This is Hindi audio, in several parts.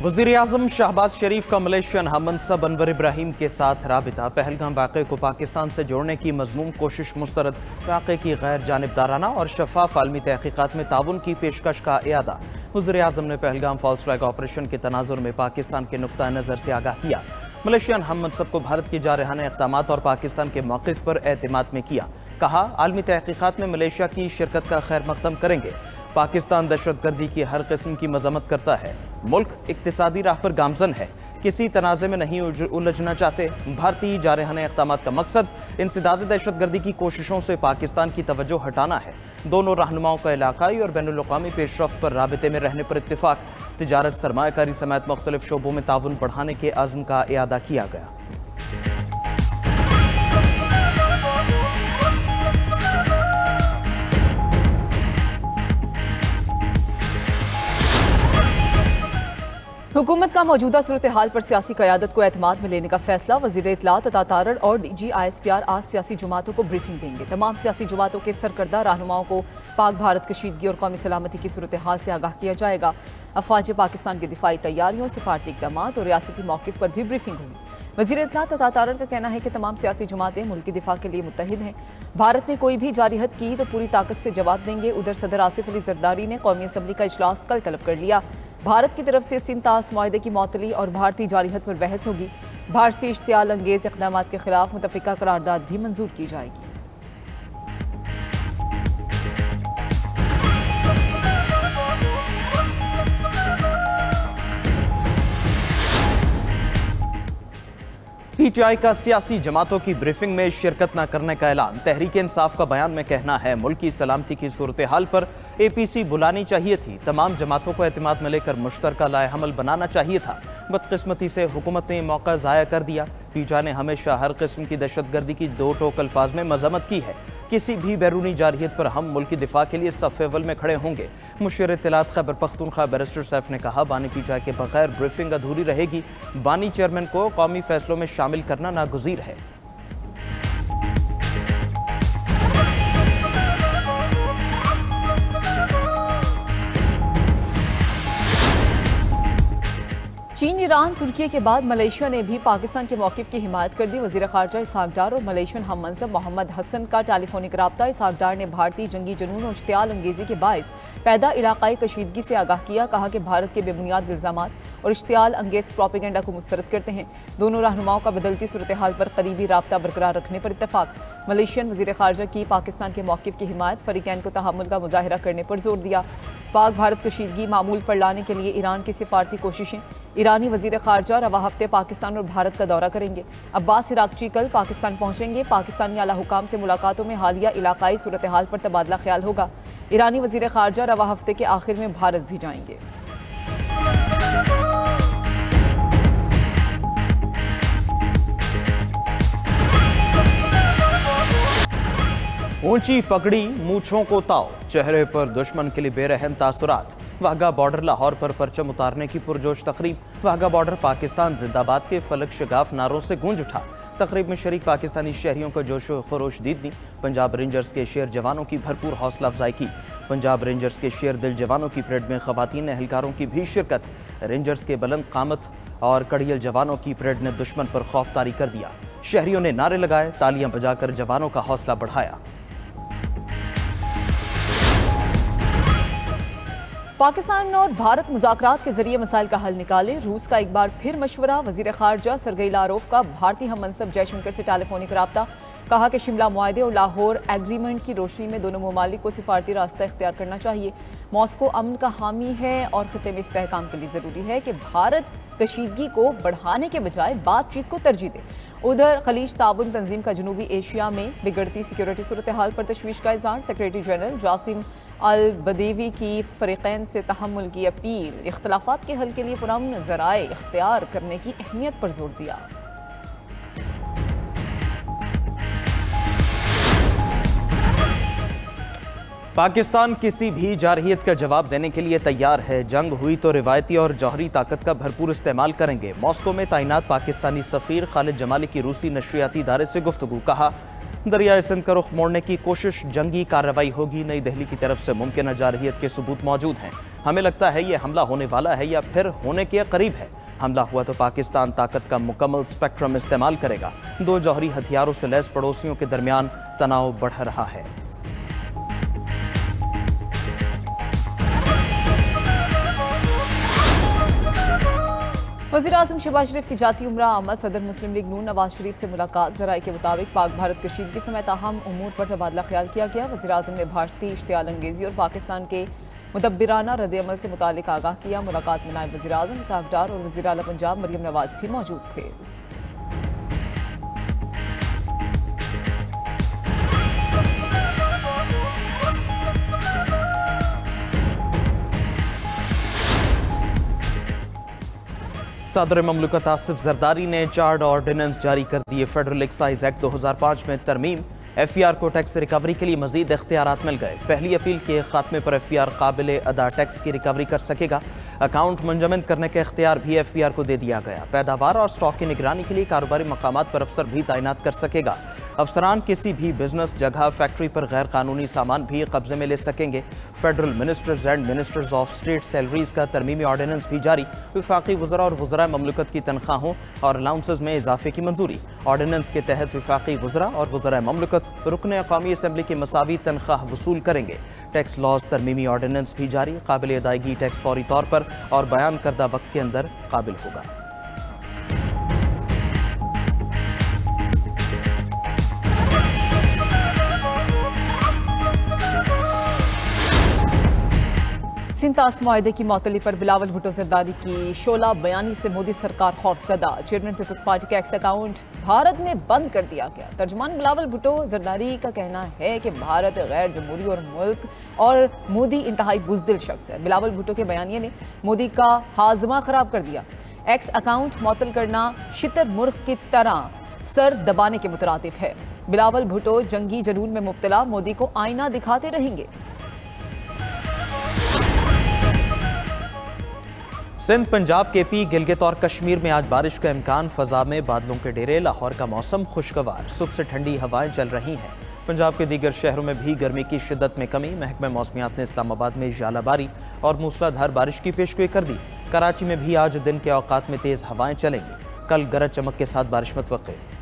वज़ीर-ए-आज़म शहबाज शरीफ का मलेशियन हममनसब अनवर इब्राहिम के साथ राबिता। पहलगाम वाक़े को पाकिस्तान से जोड़ने की मज़मूम कोशिश मुस्तरद। वाक़े की गैर जानिबदाराना और शफाफ आलमी तहक़ीक़ात में ताउन की पेशकश का इयादा। वज़ीर-ए-आज़म ने पहलगाम फॉल्स फ्लैग ऑपरेशन के तनाजुर में पाकिस्तान के नुक्ता नज़र से आगाह किया। मलेशियन हममनसब को भारत की जारहाना इक़दामात और पाकिस्तान के मौक़िफ़ पर एतमाद में किया। कहा, आलमी तहक़ीक़ात में मलेशिया की शिरकत का खैर मक़दम करेंगे। पाकिस्तान दहशतगर्दी की हर किस्म की मजम्मत करता है। मुल्क इक़्तिसादी राह पर गामज़न है, किसी तनाज़े में नहीं उलझना चाहते। भारतीय जारहाना इक़दामात का मकसद इंसदाद दहशतगर्दी की कोशिशों से पाकिस्तान की तवज्जो हटाना है। दोनों रहनुमाओं का इलाक़ाई और बैनुल-अक़वामी पेशरफ्त पर राबिते में रहने पर इत्तिफ़ाक़। तिजारत, सरमायाकारी समेत मुख्तलिफ शोबों में ताउन बढ़ाने के आज़म का इयादा किया गया। हुकूमत का मौजूदा सूरत हाल पर सियासी क़यादत को एतमाद में लेने का फैसला। वज़ीर इत्तलात अता तारड़ और DG ISPR आज सियासी जमातों को ब्रीफिंग देंगे। तमाम सियासी जमातों के सरकर्दा रहनुमाओं को पाक भारत कशीदगी और कौमी सलामती की सूरत हाल से आगाह किया जाएगा। अफवाज पाकिस्तान की दिफाई तैयारियों, सिफारती इक़दामात और रियासती मौक़िफ़ पर भी ब्रीफिंग होगी। वज़ीर इत्तलात अता तारड़ का कहना है कि तमाम सियासी जमातें मुल्क की दिफा के लिए मुत्तहिद हैं। भारत ने कोई भी जारिहत की तो पूरी ताकत से जवाब देंगे। उधर सदर आसिफ अली ज़रदारी ने कौमी असम्बली का इजलास कल तलब कर लिया। भारत की तरफ से सिंतास मुआहदे की मअतली और भारतीय जारिहत पर बहस होगी। भारतीय इश्तियाल अंगेज़ इक़दामात के खिलाफ मुतफ़िका करारदाद भी मंजूर की जाएगी। PTI का सियासी जमातों की ब्रीफिंग में शिरकत न करने का ऐलान। तहरीक इंसाफ का बयान में कहना है, मुल्क की सलामती की सूरत हाल पर APC बुलानी चाहिए थी। तमाम जमातों को एतमाद में लेकर मुश्तरका लाए-हमल बनाना चाहिए था। बदकिस्मती से हुकूमत ने मौका ज़ाया कर दिया। PTI ने हमेशा हर किस्म की दहशतगर्दी की दो टोक अल्फाज में मजम्मत की है। किसी भी बैरूनी जारहियत पर हम मुल्क की दिफा के लिए सफ़ अव्वल में खड़े होंगे। मुशीर इत्तलात खैबर पख्तूनख्वा बैरिस्टर सैफ ने कहा, बानी PTI के बगैर ब्रीफिंग अधूरी रहेगी। बानी चेयरमैन को कौमी फैसलों में शामिल करना नागुज़ीर है। चीन, ईरान, तुर्की के बाद मलेशिया ने भी पाकिस्तान के मौक़िफ़ की हिमायत कर दी। वज़ीर ख़ारजा इसहाक़ डार और मलेशियन हममनसब मोहम्मद हसन का टेलीफोनिक रब्ता। इसहाक़ डार ने भारतीय जंगी जुनून और इश्तियाल अंगेज़ी के बाइस पैदा इलाक़ाई कशीदगी से आगाह किया। कहा कि भारत के बेबुनियाद इल्ज़ामात और इश्तियाल अंगेज़ प्रोपेगेंडा को मुस्तरद करते हैं। दोनों रहनुमाओं का बदलती सूरत हाल पर करीबी राब्ता बरकरार रखने पर इत्तफ़ाक़। मलेशियन वज़ीर ख़ारजा की पाकिस्तान के मौक़िफ़ की हिमायत, फ़रीक़ैन को तहम्मुल का मुज़ाहिरा करने पर जोर दिया। पाक भारत कशीदगी मामूल पर लाने के लिए ईरान की सिफारती कोशिशें। ईरानी वज़ीर ख़ारजा रवा हफ्ते पाकिस्तान और भारत का दौरा करेंगे। अब्बास इराक़ची कल पाकिस्तान पहुँचेंगे। पाकिस्तानी आला हुकाम से मुलाकातों में हालिया इलाक़ाई सूरत हाल पर तबादला ख्याल होगा। ईरानी वज़ीर ख़ारजा रवा हफ्ते के आखिर में भारत भी जाएंगे। ऊंची पगड़ी, मूछों को ताव, चेहरे पर दुश्मन के लिए बेरहम तासुरात। वाघा बॉर्डर लाहौर पर परचम उतारने की पुरजोश तकरीब। वाघा बॉर्डर पाकिस्तान जिंदाबाद के फलक शगाफ नारों से गूंज उठा। तकरीब में शरीक पाकिस्तानी शहरियों को जोशो खरोश दीद दी। पंजाब रेंजर्स के शेर जवानों की भरपूर हौसला अफजाई की। पंजाब रेंजर्स के शेर दिल जवानों की परेड में खवातीन एहलकारों की भी शिरकत। रेंजर्स के बुलंद कामत और कड़ियल जवानों की परेड ने दुश्मन पर खौफ तारी कर दिया। शहरियों ने नारे लगाए, तालियां बजाकर जवानों का हौसला बढ़ाया। पाकिस्तान और भारत मुज़ाकरात के जरिए मसाइल का हल निकाले। रूस का एक बार फिर मशवरा। वज़ीर ख़ारजा सरगई लारोफ का भारतीय हममनसब जयशंकर से टेलीफोनिक रब्ता। कहा कि शिमला मुआहदे और लाहौर एग्रीमेंट की रोशनी में दोनों ममालिक को सिफारती रास्ता इख्तियार करना चाहिए। मॉस्को अमन का हामी है और ख़ित्ते में इस्तेहकाम के लिए ज़रूरी है कि भारत कशीदगी को बढ़ाने के बजाय बातचीत को तरजीह दे। उधर खलीज ताउन तंजीम का जनूबी एशिया में बिगड़ती सिक्योरिटी सूरत हाल पर तशवीश का इज़हार। सेक्रेटरी जनरल जासिम अल बदेवी की फ़रीक़ैन से तहम्मुल की अपील। इख्तिलाफ़ात के हल के लिए पुरअमन ज़राए इख्तियार करने की अहमियत पर जोर दिया। पाकिस्तान किसी भी जारहियत का जवाब देने के लिए तैयार है। जंग हुई तो रिवायती और जौहरी ताकत का भरपूर इस्तेमाल करेंगे। मॉस्को में तैनात पाकिस्तानी सफ़ीर खालिद जमाली की रूसी नशरियाती इदारे से गुफ्तगू। कहा, दरियाए सिंध का रुख मोड़ने की कोशिश जंगी कार्रवाई होगी। नई दिल्ली की तरफ से मुमकिन जारहियत के सबूत मौजूद हैं। हमें लगता है ये हमला होने वाला है या फिर होने के करीब है। हमला हुआ तो पाकिस्तान ताकत का मुकम्मल स्पेक्ट्रम इस्तेमाल करेगा। दो जौहरी हथियारों से लैस पड़ोसियों के दरमियान तनाव बढ़ रहा है। वज़ीर-ए-आज़म शहबाज शरीफ की जाती उम्रा आमद। सदर मुस्लिम लीग नून नवाज शरीफ से मुलाकात। ज़राए के मुताबिक पाक भारत कशीदगी समेत अहम उमूर पर तबादला ख्याल किया गया। वज़ीर-ए-आज़म ने भारतीय इश्तियाल अंगेज़ी और पाकिस्तान के मुदब्बिराना रद्द-ए-अमल से मुतालिक आगाह किया। मुलाकात में नायब वज़ीर-ए-आज़म इसहाक़ डार और वज़ीर आला पंजाब मरियम नवाज भी मौजूद थे। सदर ममलकत आसिफ जरदारी ने 4 ऑर्डिनेंस जारी कर दिए। फेडरल एक्साइज एक्ट 2005 में तरमीम। FPR को टैक्स रिकवरी के लिए मजीद इख्तियारात मिल गए। पहली अपील के खात्मे पर FPR काबिल अदा टैक्स की रिकवरी कर सकेगा। अकाउंट मुंजमद करने का इख्तियार भी FPR को दे दिया गया। पैदावार और स्टॉक की निगरानी के लिए कारोबारी मकामात पर अफसर भी तैनात कर सकेगा। अफसरान किसी भी बिजनेस जगह फैक्ट्री पर गैर कानूनी सामान भी कब्जे में ले सकेंगे। Federal ministers and ministers of state salaries का तरमीमी ऑर्डिनेंस भी जारी। वफाकी वज़रा और वज़राए ममलकत की तनख्वाहों और अलाउंसेस में इजाफे की मंजूरी। ऑर्डिनेंस के तहत वफाकी वज़रा और वज़राए ममलकत रुकन कौमी असम्बली की मसावी तनख्वाह वसूल करेंगे। टैक्स लॉज तरमीमी ऑर्डिनेंस भी जारी। काबिल अदायगी टैक्स फौरी तौर पर और बयान करदा वक्त के अंदर काबिल होगा। सिंतास मुआहदे की मअतली पर बिलावल भुट्टो जरदारी की शोला बयानी से मोदी सरकार खौफजदा। चेयरमैन पीपल्स पार्टी का एक्स अकाउंट भारत में बंद कर दिया गया। तर्जुमान बिलावल भुट्टो जरदारी का कहना है कि भारत गैर जमहूरी और मुल्क और मोदी इंतहाई बुज़दिल शख्स है। बिलावल भुट्टो के बयानिए ने मोदी का हाजमा खराब कर दिया। एक्स अकाउंट मुअत्तल करना शितर मुर्ख की तरह सर दबाने के मुतरातिफ है। बिलावल भुट्टो जंगी जुनून में मुब्तला मोदी को आईना दिखाते रहेंगे। सिंध, पंजाब, KP, गिलगित और कश्मीर में आज बारिश का इम्कान। फजा में बादलों के डेरे। लाहौर का मौसम खुशगवार। सुबह से ठंडी हवाएं चल रही हैं। पंजाब के दीगर शहरों में भी गर्मी की शिद्दत में कमी। महकमा मौसमियात ने इस्लामाबाद में जालाबारी और मूसलाधार बारिश की पेशगोई कर दी। कराची में भी आज दिन के औकात में तेज हवाएं चलेंगी। कल गरज चमक के साथ बारिश मुतवक्के।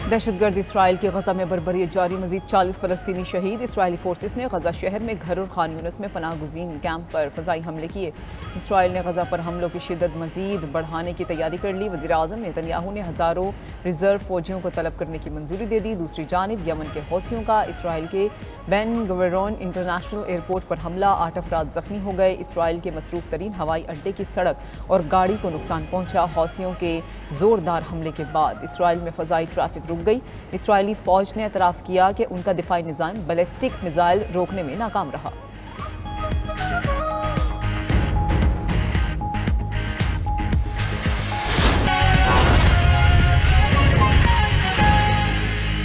दहशतगर्द इसराइल की गजा में बर्बरियत जारी। मजीद 40 फलस्तीनी शहीद। इसराइली फोर्सेस ने गजा शहर में घर और खान यूनिस में पनाह गुज़ीन कैंप पर फ़ज़ाई हमले किए। इसराइल ने गजा पर हमलों की शिद्दत मजीद बढ़ाने की तैयारी कर ली। वज़ीर-ए-आज़म नेतन्याहू ने हज़ारों रिजर्व फौजियों को तलब करने की मंजूरी दे दी। दूसरी जानिब यमन के हौसियों का इसराइल के बेन गुवेरोन इंटरनेशनल एयरपोर्ट पर हमला। 8 अफराद जख्मी हो गए। इसराइल के मसरूफ़ तरीन हवाई अड्डे की सड़क और गाड़ी को नुकसान पहुँचा। हौसियों के ज़ोरदार हमले के बाद इसराइल में फ़ज़ाई ट्रैफिक रुक गई। इसराइली फ़ौज ने एतराफ़ किया कि उनका दिफाई निज़ाम बैलिस्टिक मिसाइल रोकने में नाकाम रहा।